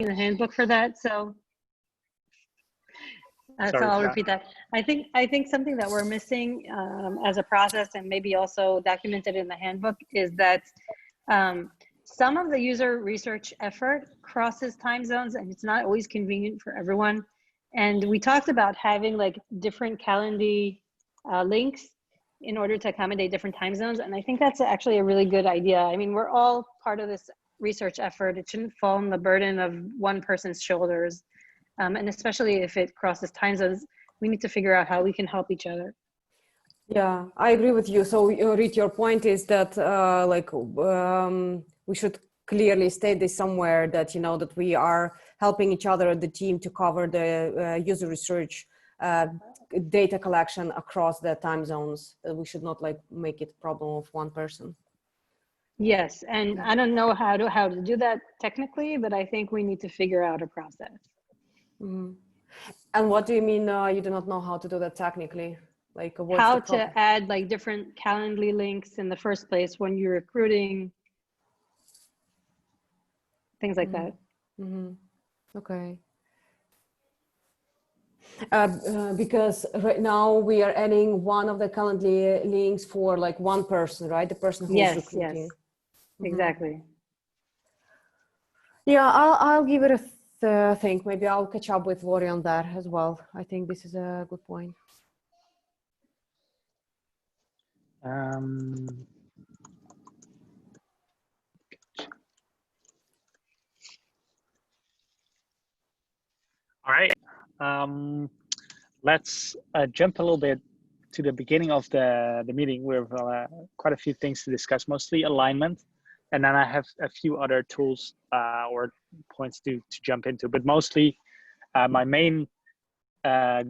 the handbook for that. So I'll repeat that. I think something that we're missing as a process, and maybe also documented in the handbook, is that some of the user research effort crosses time zones, and it's not always convenient for everyone. And we talked about having like different Calendly links in order to accommodate different time zones. And I think that's actually a really good idea. I mean, we're all part of this research effort. It shouldn't fall on the burden of one person's shoulders. And especially if it crosses time zones, we need to figure out how we can help each other. Yeah, I agree with you. So Reed, your point is that we should clearly state this somewhere, that, you know, that we are helping each other, the team, to cover the user research data collection across the time zones. That we should not like make it a problem of one person. Yes, and I don't know how to do that technically, but I think we need to figure out a process. Mm-hmm. And what do you mean you do not know how to do that technically? Like how to add like different Calendly links in the first place when you're recruiting, things like that. Mm-hmm. Okay. Because right now we are adding one of the Calendly links for like one person, right? The person who's recruiting. Yes, exactly. Yeah, I'll give it a think. Maybe I'll catch up with Lori on that as well. I think this is a good point. All right, let's jump a little bit to the beginning of the meeting. We have quite a few things to discuss, mostly alignment. And then I have a few other tools or points to jump into, but mostly my main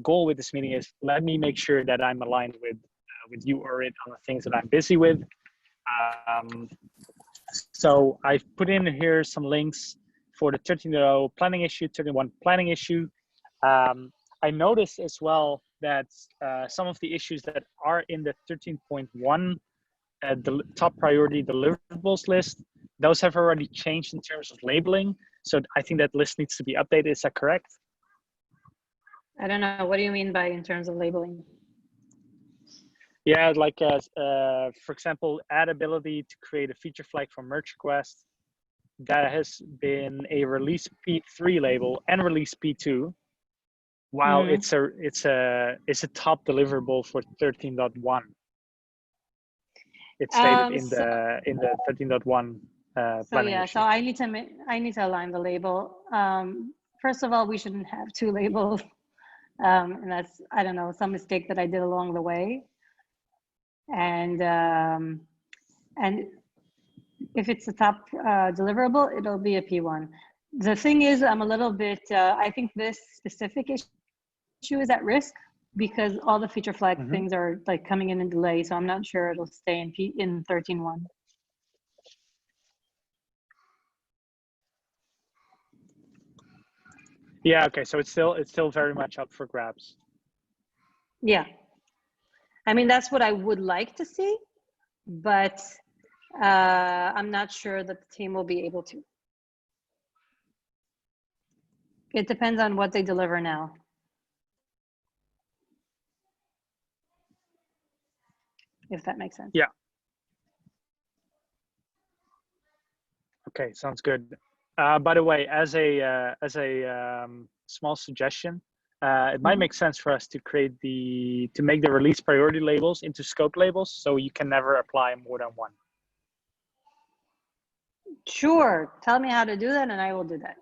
goal with this meeting is let me make sure that I'm aligned with you, Orit, on the things that I'm busy with. So I've put in here some links for the 13.0 planning issue, 13.1 planning issue. I noticed as well that some of the issues that are in the 13.1 the top priority deliverables list, those have already changed in terms of labeling. So I think that list needs to be updated. Is that correct? I don't know. What do you mean by in terms of labeling? Yeah, like for example, add ability to create a feature flag for merge request. That has been a release P3 label and release P2, while it's a top deliverable for 13.1. It's stated in the 13.1 planning issue. So I need to align the label. First of all, we shouldn't have two labels, and that's, I don't know, some mistake that I did along the way. And if it's a top deliverable, it'll be a P1. The thing is, I'm a little bit, I think this specific issue is at risk because all the feature flag things are like coming in delay. So I'm not sure it'll stay in 13.1. Yeah, okay, so it's still very much up for grabs. Yeah. I mean, that's what I would like to see, but I'm not sure that the team will be able to. It depends on what they deliver now. If that makes sense. Yeah. Okay, sounds good. By the way, as a small suggestion, it might make sense for us to make the release priority labels into scope labels, so you can never apply more than one. Sure, tell me how to do that, and I will do that.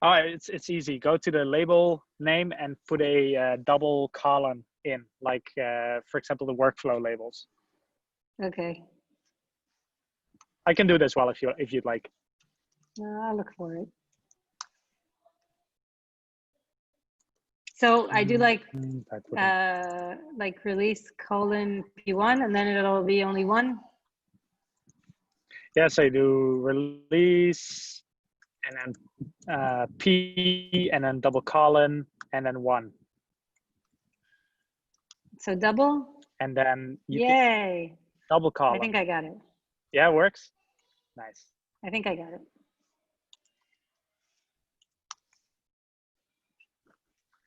Oh, it's easy. Go to the label name and put a double column in, like for example, the workflow labels. Okay. I can do it as well if you'd like. I'll look for it. So I do like release colon P1, and then it'll be only one. Yes, I do release and then P and then double colon and then one. So double? And then yay! Double column. I think I got it. Yeah, it works. Nice. I think I got it.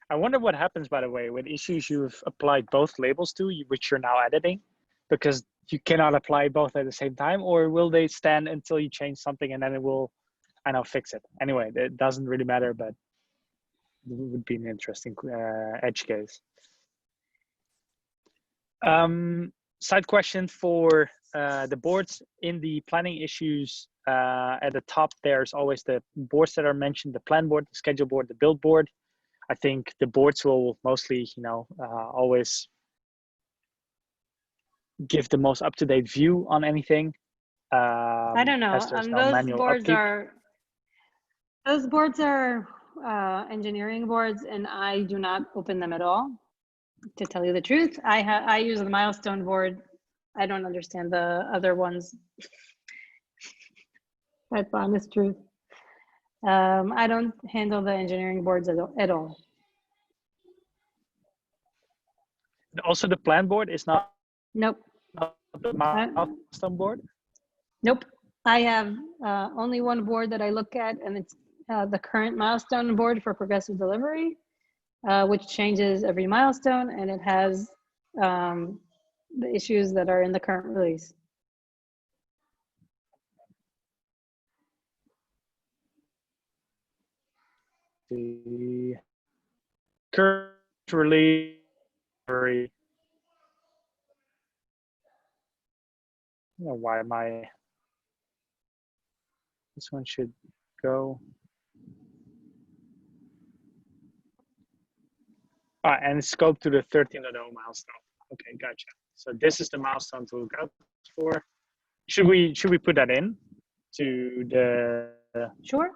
I wonder what happens, by the way, with issues you've applied both labels to, which you're now editing, because you cannot apply both at the same time, or will they stand until you change something and then it will, I know, fix it? Anyway, it doesn't really matter, but it would be an interesting edge case. Side question for the boards. In the planning issues, at the top, there's always the boards that are mentioned, the plan board, the schedule board, the build board. I think the boards will mostly, always give the most up-to-date view on anything. I don't know. As there's no Those manual boards upkeep. are engineering boards, and I do not open them at all. To tell you the truth, I use the milestone board. I don't understand the other ones. That's the honest truth. I don't handle the engineering boards at all. Also, the plan board is not Nope. the milestone board. Nope. I have only one board that I look at, and it's the current milestone board for progressive delivery, which changes every milestone, and it has the issues that are in the current release. The current release. Why am I? This one should go. And scope to the 13.0 milestone. Okay, gotcha. So this is the milestone to look out for. Should we put that in to the? Sure.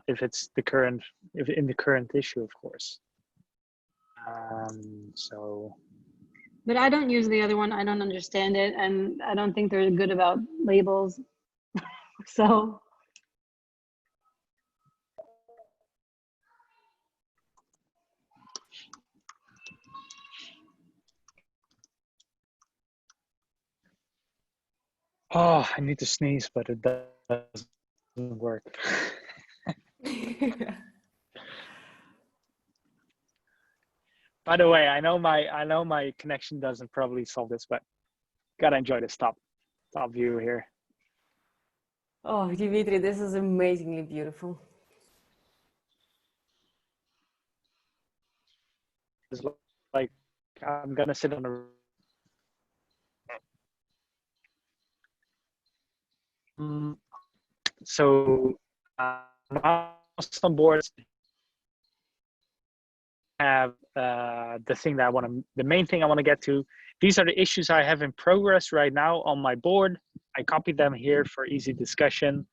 If it's the current, if in the current issue, of course. So. But I don't use the other one. I don't understand it, and I don't think they're good about labels. So. Oh, I need to sneeze, but it doesn't work. By the way, I know my connection doesn't probably solve this, but gotta enjoy this top view here. Oh, Dimitri, this is amazingly beautiful. It's like I'm gonna sit on a. So milestone boards have the main thing I want to get to. These are the issues I have in progress right now on my board. I copied them here for easy discussion.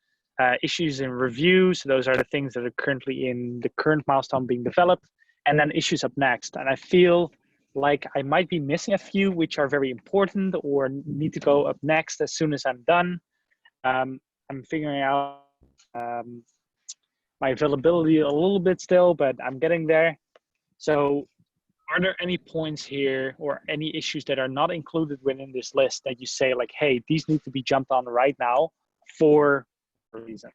Issues in review, so those are the things that are currently in the current milestone being developed, and then issues up next. And I feel like I might be missing a few which are very important or need to go up next as soon as I'm done. I'm figuring out my availability a little bit still, but I'm getting there. So are there any points here or any issues that are not included within this list that you say like, hey, these need to be jumped on right now for a reason?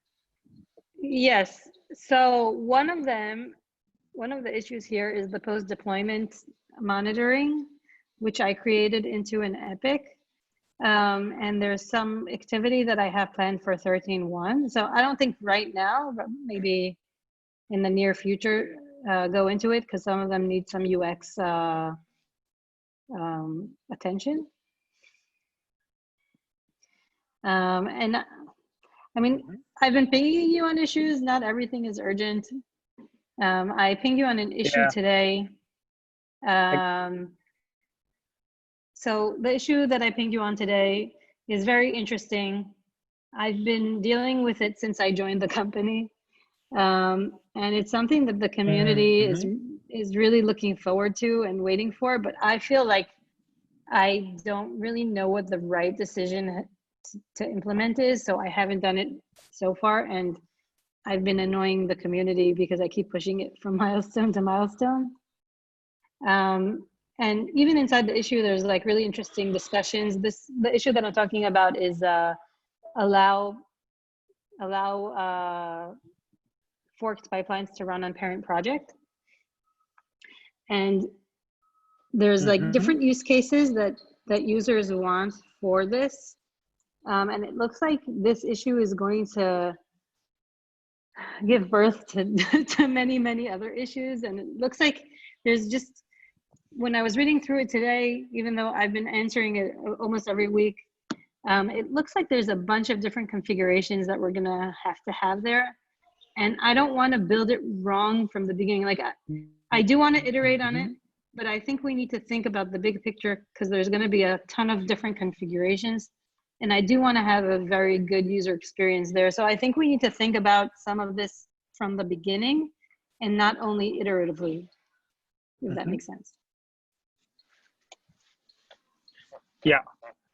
Yes. So one of the issues here is the post-deployment monitoring, which I created into an epic. And there's some activity that I have planned for 13.1. So I don't think right now, but maybe in the near future, go into it because some of them need some UX attention. And I mean, I've been pinging you on issues. Not everything is urgent. I pinged you on an issue today. So the issue that I pinged you on today is very interesting. I've been dealing with it since I joined the company. And it's something that the community is really looking forward to and waiting for, but I feel like I don't really know what the right decision to implement is, so I haven't done it so far, and I've been annoying the community because I keep pushing it from milestone to milestone. And even inside the issue, there's like really interesting discussions. The issue that I'm talking about is allow forked pipelines to run on parent project. And there's like different use cases that users want for this. And it looks like this issue is going to give birth to, to many, many other issues. And it looks like there's just, when I was reading through it today, even though I've been answering it almost every week, it looks like there's a bunch of different configurations that we're gonna have to have there. And I don't wanna build it wrong from the beginning. Like I do wanna iterate on it, but I think we need to think about the big picture because there's gonna be a ton of different configurations. And I do wanna have a very good user experience there. So I think we need to think about some of this from the beginning and not only iteratively, if that makes sense. Yeah,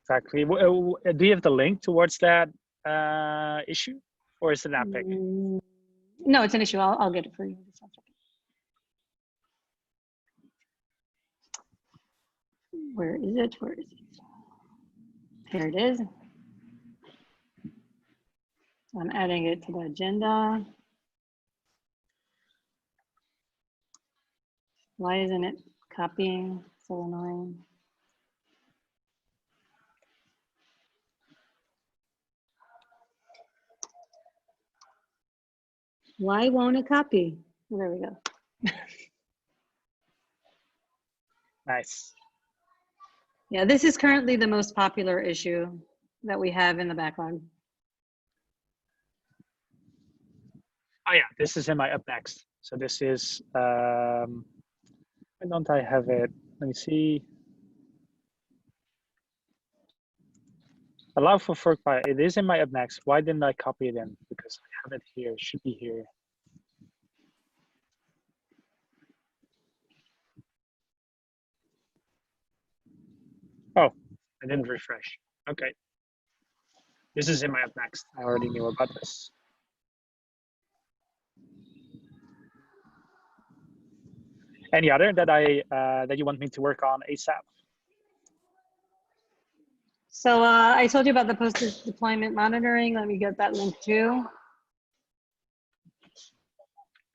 exactly. Do you have the link towards that issue, or is it an epic? No, it's an issue. I'll get it for you. Where is it? Where is it? Here it is. I'm adding it to the agenda. Why isn't it copying? So annoying. Why won't it copy? There we go. Nice. Yeah, this is currently the most popular issue that we have in the backlog. Oh yeah, this is in my up next. So this is, why don't I have it? Let me see. Allow for fork by, it is in my up next. Why didn't I copy it in? Because I have it here, it should be here. Oh, I didn't refresh. Okay. This is in my up next. I already knew about this. Any other that that you want me to work on ASAP? So I told you about the post-deployment monitoring. Let me get that link too.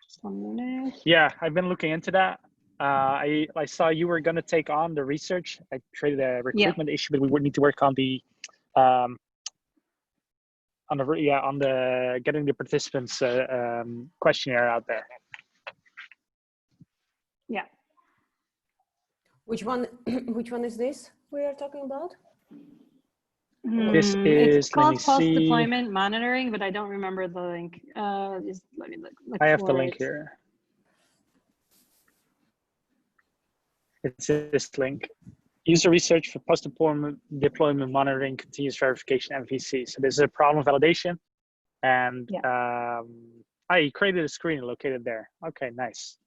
Just 1 minute. Yeah, I've been looking into that. I saw you were going to take on the research. I created a recruitment issue, but we would need to work on the getting the participants questionnaire out there. Yeah. Which one is this we are talking about? This is, it's called post-deployment monitoring, but I don't remember the link. Just let me look I have the for link it. here. It's this link. User research for post-deployment monitoring, continuous verification, MVC. So this is a problem validation. And you created a screen located there. Okay, nice.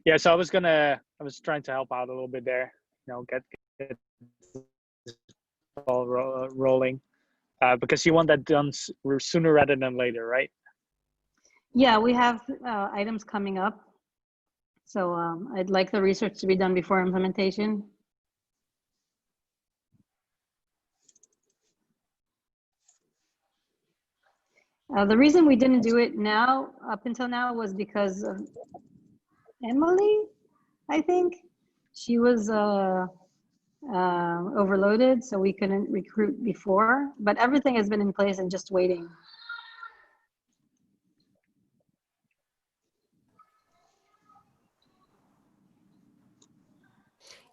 Yeah, so I was trying to help out a little bit there, you know, get all rolling, because you want that done sooner rather than later, right? Yeah, we have items coming up. So I'd like the research to be done before implementation. The reason we didn't do it now, up until now, was because of Emily, I think. She was overloaded, so we couldn't recruit before, but everything has been in place and just waiting.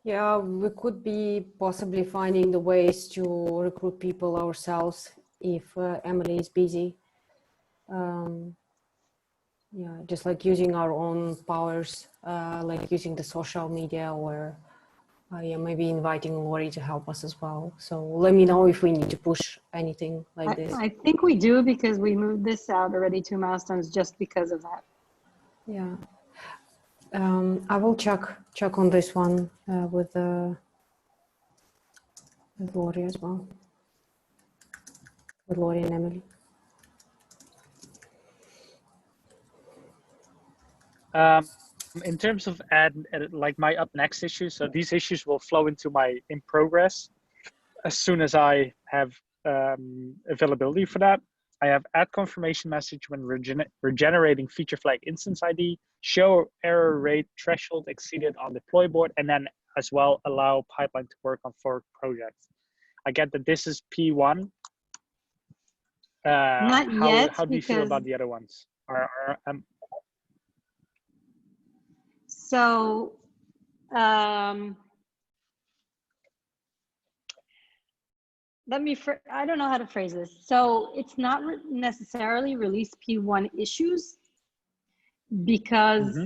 Yeah, we could be possibly finding the ways to recruit people ourselves if Emily is busy. Yeah, just like using our own powers, like using the social media, or yeah, maybe inviting Lori to help us as well. So let me know if we need to push anything like this. I think we do, because we moved this out already 2 milestones just because of that. Yeah. I will check on this one with Lori as well, with Lori and Emily. In terms of like my up next issues, so these issues will flow into my in progress as soon as I have availability for that. I have add confirmation message when regenerating feature flag instance ID, show error rate threshold exceeded on deploy board, and then as well allow pipeline to work on fork projects. I get that this is P1. Not yet, how do you feel because about the other ones? so I don't know how to phrase this. So it's not necessarily release P1 issues, because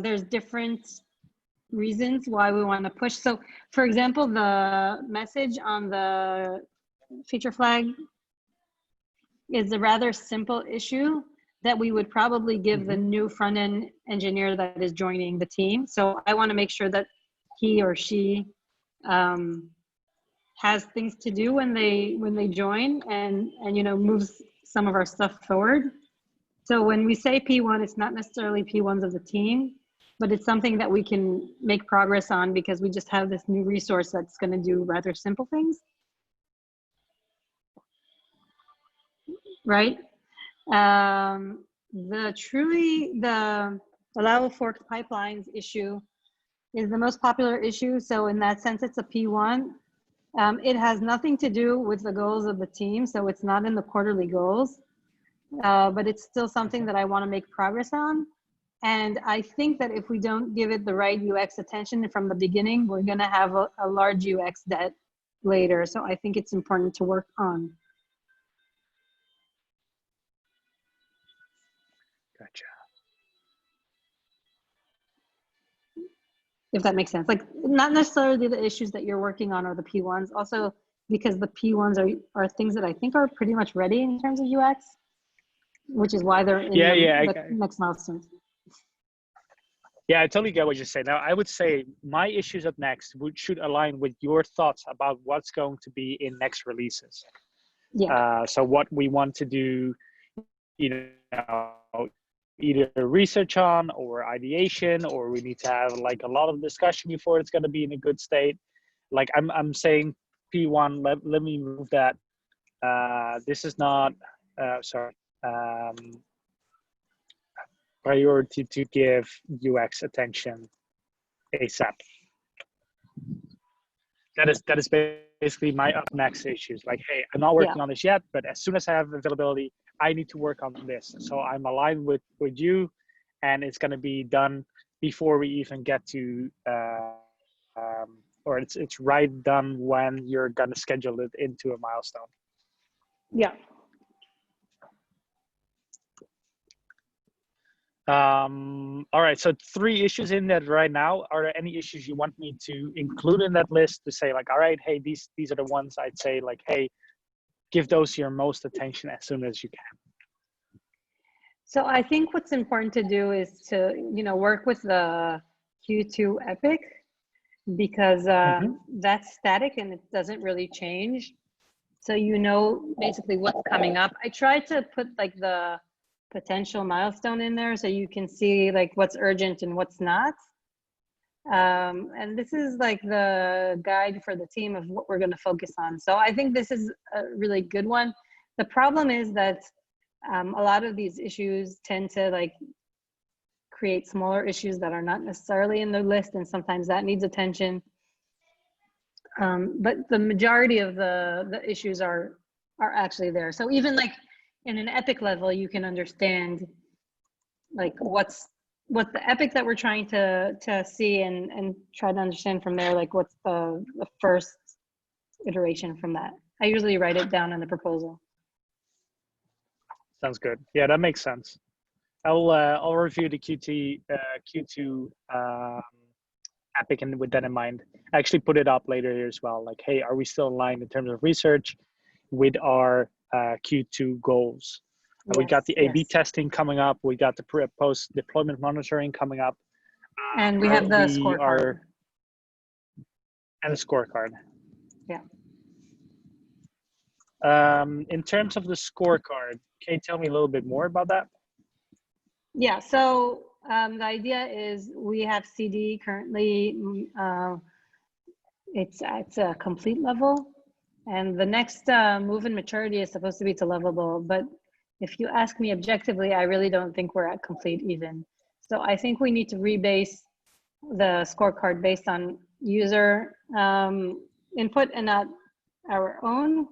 there's different reasons why we want to push. So for example, the message on the feature flag is a rather simple issue that we would probably give the new front-end engineer that is joining the team. So I want to make sure that he or she has things to do when they join, and you know, moves some of our stuff forward. So when we say P1, it's not necessarily P1s of the team, but it's something that we can make progress on because we just have this new resource that's going to do rather simple things. Right? The allowable forked pipelines issue is the most popular issue. So in that sense, it's a P1. It has nothing to do with the goals of the team. So it's not in the quarterly goals, but it's still something that I want to make progress on. And I think that if we don't give it the right UX attention from the beginning, we're going to have a large UX debt later. So I think it's important to work on. Gotcha. If that makes sense. Like, not necessarily the issues that you're working on are the P1s, also because the P1s are things that I think are pretty much ready in terms of UX, which is why they're in the next milestones. Yeah, I totally get what you're saying. Now, I would say my issues up next should align with your thoughts about what's going to be in next releases. Yeah. So what we want to do, you know, either research on or ideation, or we need to have like a lot of discussion before it's going to be in a good state. Like I'm saying P1, let me move that. This is not, priority to give UX attention ASAP. That is basically my up next issues. Like, hey, I'm not working on this yet, but as soon as I have availability, I need to work on this. So I'm aligned with you, and it's going to be done before we even get to, or it's right done when you're going to schedule it into a milestone. Yeah. All right, so 3 issues in that right now. Are there any issues you want me to include in that list to say like, all right, hey, these are the ones I'd say like, hey, give those your most attention as soon as you can? So I think what's important to do is to, you know, work with the Q2 epic, because that's static and it doesn't really change. So you know basically what's coming up. I tried to put like the potential milestone in there so you can see like what's urgent and what's not. And this is like the guide for the team of what we're going to focus on. So I think this is a really good one. The problem is that a lot of these issues tend to like create smaller issues that are not necessarily in the list, and sometimes that needs attention. But the majority of the issues are actually there. So even like in an epic level, you can understand like what the epic that we're trying to see and try to understand from there, like what's the first iteration from that. I usually write it down in the proposal. Sounds good. Yeah, that makes sense. I'll review the Q2 epic and with that in mind. I actually put it up later here as well. Like, hey, are we still aligned in terms of research with our Q2 goals? We got the A/B testing coming up. We got the post deployment monitoring coming up, and we have the scorecard. And the scorecard. Yeah. In terms of the scorecard, can you tell me a little bit more about that? Yeah. So the idea is we have CD currently. It's at a complete level. And the next move in maturity is supposed to be to lovable. But if you ask me objectively, I really don't think we're at complete even. So I think we need to rebase the scorecard based on user input and not our own.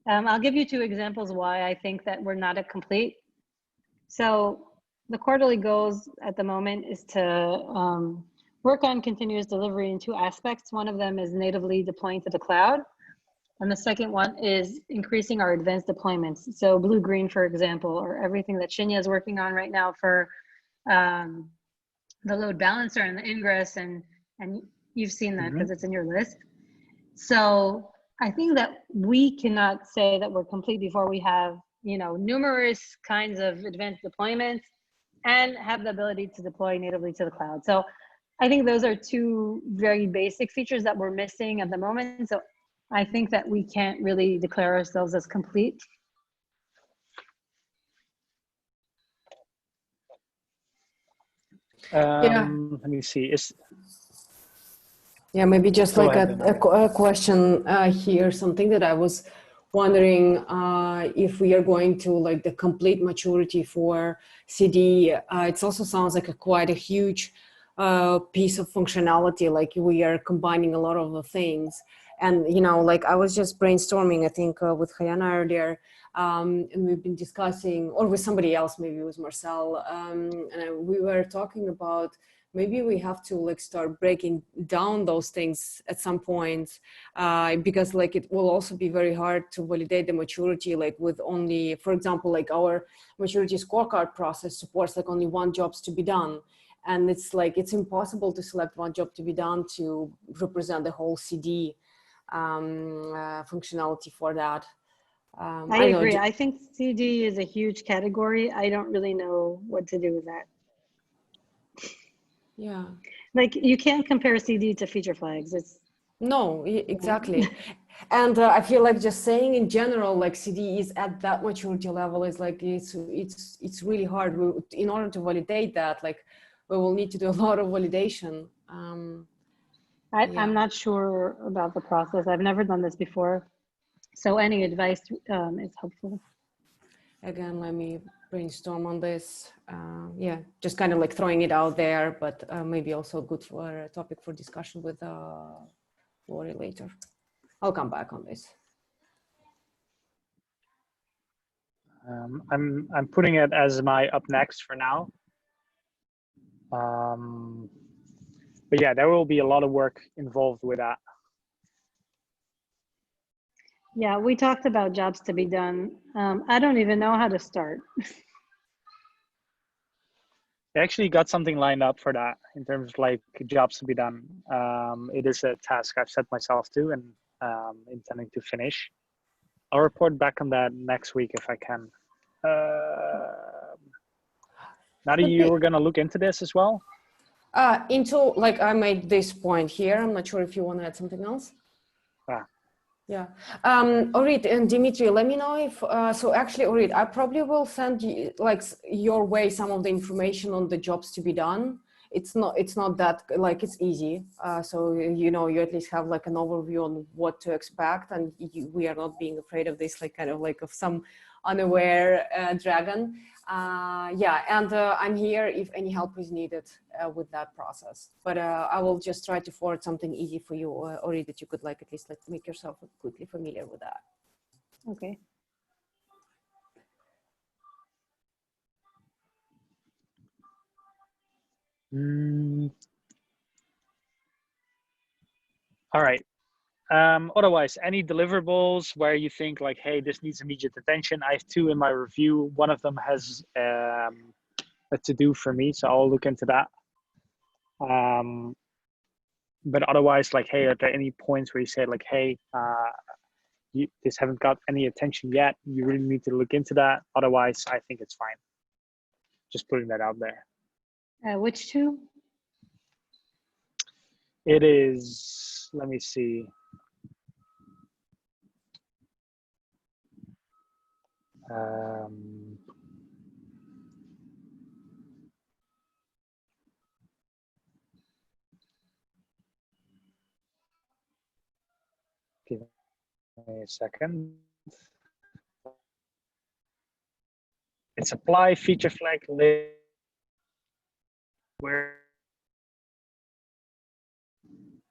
I'll give you two examples why I think that we're not at complete. So the quarterly goals at the moment is to work on continuous delivery in two aspects. One of them is natively deploying to the cloud. And the second one is increasing our advanced deployments. So blue-green, for example, or everything that Shinya is working on right now for the load balancer and the ingress, and you've seen that because it's in your list. So I think that we cannot say that we're complete before we have, you know, numerous kinds of advanced deployments and have the ability to deploy natively to the cloud. So I think those are two very basic features that we're missing at the moment. So I think that we can't really declare ourselves as complete. Let me see. Yeah, maybe just Go like ahead, a question here, something that I was wondering if we are going to like the complete maturity for CD. It also sounds like quite a huge piece of functionality, like we are combining a lot of the things. And, you know, like I was just brainstorming, I think with Hayana earlier, and we've been discussing, or with somebody else, maybe it was Marcel, and we were talking about maybe we have to like start breaking down those things at some point, because like it will also be very hard to validate the maturity, like with only, for example, like our maturity scorecard process supports like only one jobs to be done. And it's like, it's impossible to select one job to be done to represent the whole CD functionality for that. I agree. I think CD is a huge category. I don't really know what to do with that. Yeah. Like you can't compare CD to feature flags. It's no, exactly. And I feel like just saying in general, like CD is at that maturity level is like, it's really hard. In order to validate that, like we will need to do a lot of validation. Yeah. I'm not sure about the process. I've never done this before. So any advice is helpful. Again, let me brainstorm on this. Yeah, just kind of like throwing it out there, but maybe also good for a topic for discussion with Lori later. I'll come back on this. I'm putting it as my up next for now. But yeah, there will be a lot of work involved with that. Yeah, we talked about jobs to be done. I don't even know how to start. I actually got something lined up for that in terms of like jobs to be done. It is a task I've set myself to and intending to finish. I'll report back on that next week if I can. Nadia, you were gonna look into this as well? Into, like I made this point here. I'm not sure if you want to add something else. Yeah. Orit and Dimitri, let me know if, so actually, Orit, I probably will send you, like, your way some of the information on the jobs to be done. It's not that, like, it's easy. So, you know, you at least have like an overview on what to expect, and we are not being afraid of this, like, kind of like of some unaware dragon. Yeah, and I'm here if any help is needed with that process. But I will just try to forward something easy for you, or that you could like at least like make yourself quickly familiar with that. Okay. All right. Otherwise, any deliverables where you think like, hey, this needs immediate attention? I have two in my review. One of them has a to-do for me, so I'll look into that. But otherwise, like, hey, are there any points where you say like, hey, this haven't got any attention yet? You really need to look into that. Otherwise, I think it's fine. Just putting that out there. Which two? It is, let me see. Give me a second. It's apply feature flag where,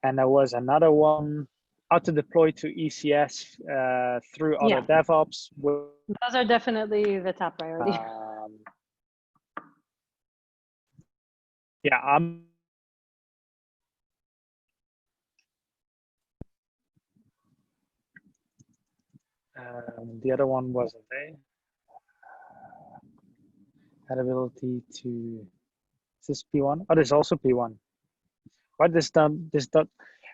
and there was another one, how to deploy to ECS through other DevOps. Those are definitely the top priority. Yeah, the other one wasn't there. Ability to, is this P1? Oh, this is also P1. Why this done?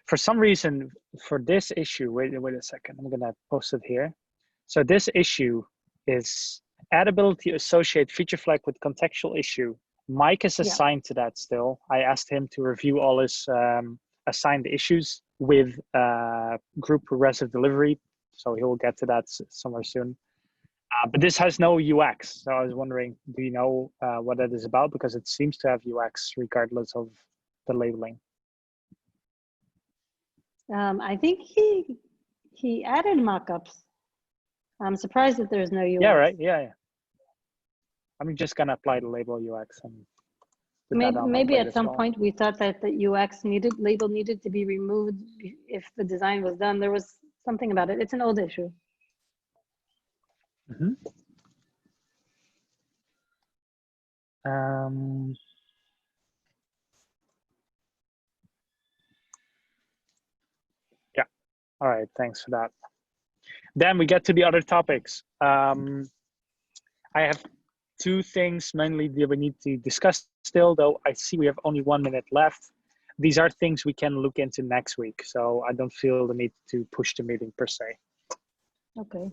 For some reason, for this issue, wait a second, I'm gonna post it here. So this issue is add ability to associate feature flag with contextual issue. Mike is assigned to that still. I asked him to review all his assigned issues with group progressive delivery. So he will get to that somewhere soon. But this has no UX. So I was wondering, do you know what that is about? Because it seems to have UX regardless of the labeling. I think he added mockups. I'm surprised that there's no UX. Yeah, right. Yeah. I'm just gonna apply the label UX and maybe at some point we thought that the UX label needed to be removed if the design was done. There was something about it. It's an old issue. Mm-hmm. Yeah. All right. Thanks for that. Then we get to the other topics. I have two things mainly that we need to discuss still, though I see we have only 1 minute left. These are things we can look into next week, so I don't feel the need to push the meeting per se. Okay.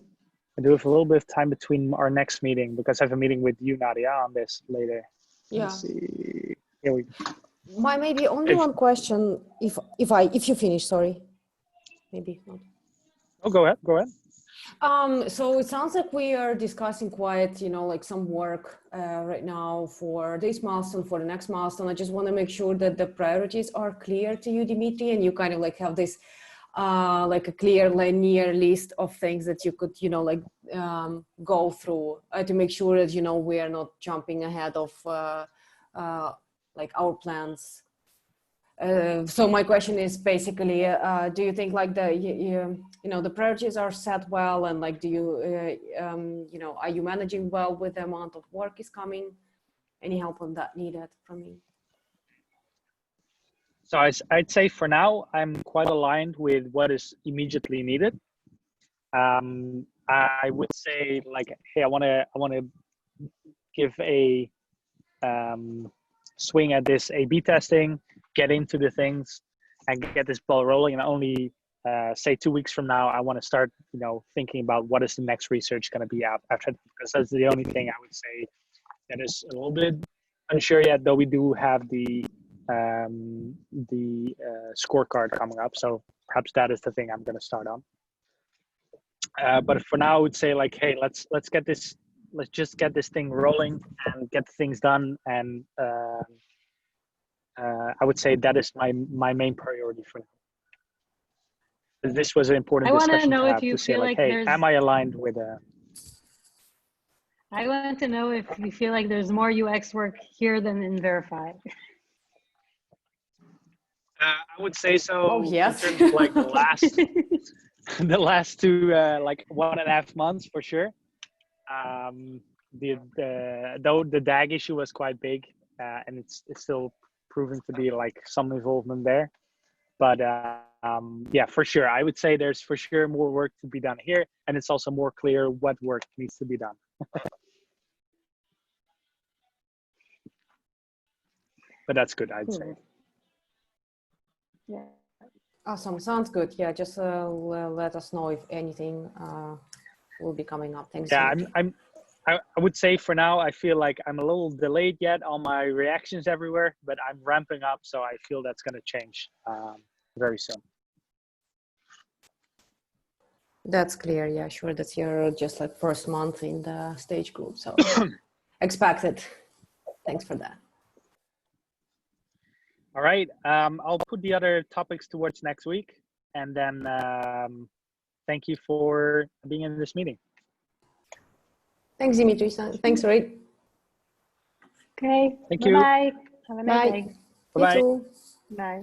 I do have a little bit of time between our next meeting because I have a meeting with you, Nadia, on this later. Yeah. Let's see. Here we go. Maybe only one question, if you finish, sorry. Maybe not. Oh, go ahead. Go ahead. So it sounds like we are discussing quite, like some work right now for this milestone, for the next milestone. I just want to make sure that the priorities are clear to you, Dimitri, and you kind of like have this like a clear linear list of things that you could, go through to make sure that, we are not jumping ahead of like our plans. So my question is basically, do you think like the priorities are set well, and like, do you, are you managing well with the amount of work is coming? Any help on that needed from me? So I'd say for now, I'm quite aligned with what is immediately needed. I would say like, hey, I want to give a swing at this A/B testing, get into the things, and get this ball rolling. And only say 2 weeks from now, I want to start, thinking about what is the next research going to be after, because that's the only thing I would say that is a little bit unsure yet. Though we do have the scorecard coming up, so perhaps that is the thing I'm going to start on. But for now, I would say like, hey, let's get this. Let's just get this thing rolling and get things done. And I would say that is my main priority for now. This was an important discussion to have, to say like, hey, am I aligned with I want to know if you feel like there's more UX work here than in Verify. I would say so. Oh, yes. In terms of like the last two like 1.5 months for sure. Though the DAG issue was quite big, and it's still proving to be like some involvement there. But yeah, for sure, I would say there's for sure more work to be done here, and it's also more clear what work needs to be done. But that's good, I'd say. Yeah. Awesome. Sounds good. Yeah, just let us know if anything will be coming up. Thanks. Yeah, I would say for now, I feel like I'm a little delayed yet on my reactions everywhere, but I'm ramping up, so I feel that's going to change very soon. That's clear. Yeah, sure. That's your just like first month in the stage group, so expect it. Thanks for that. All right. I'll put the other topics towards next week, and then thank you for being in this meeting. Thanks, Dimitri. Thanks, Reid. Okay. Thank you. Bye-bye. Have a nice Bye. day. You Bye-bye. too. Bye.